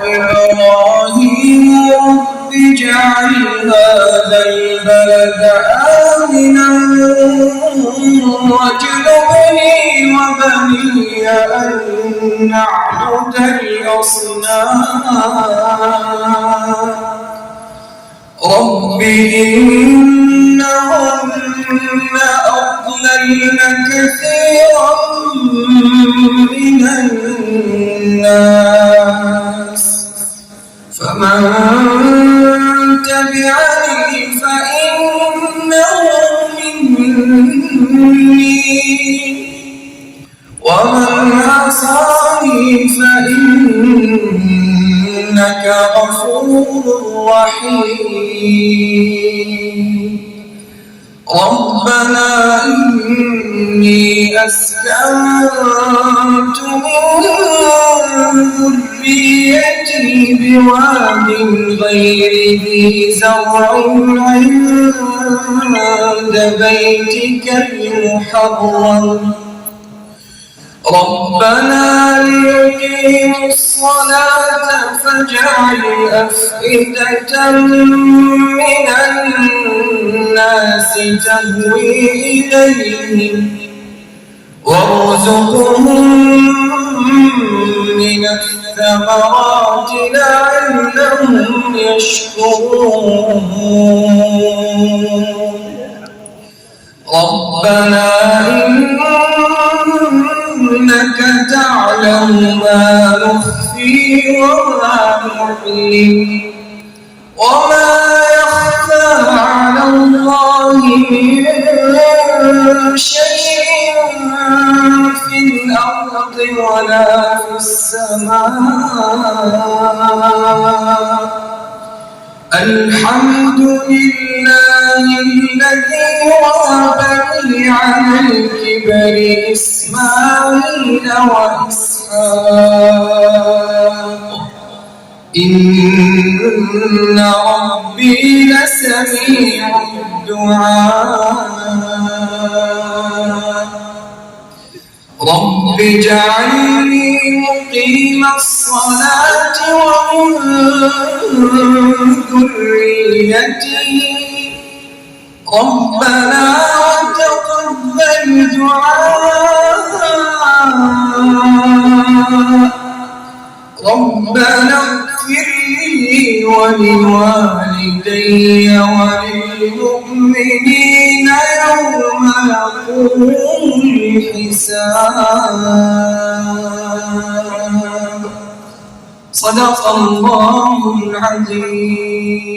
إبراهيم رب اجعل هذا البلد آمنا واجنبني وبني أن نعبد الأصنام رب إنهن أضللن كثيرا من الناس فمن تبعني فإنه مني ومن عصاني فإنك غفور رحيم ربنا إني أسكنت من ذريتي بواد غير ذي زرع عند بيتك المحرم ربنا ليقيموا الصلاة فاجعل أفئدة من الناس تهوي إليهم وارزقهم من الثمرات لعلهم يشكرون ربنا إنك تعلم ما نخفي وما نعلن وما يخفى على الله من شيء في الأرض ولا في السماء الحمد لله الذي وهب لي على الكبر إسماعيل وإسحاق إن ربي لسميع الدعاء رب اجعلني مقيم الصلاة ومن ذريتي ربنا وتقبل دعاء ربنا اغفر لي ولوالدي وللمؤمنين يوم يقوم الحساب صدق الله العظيم.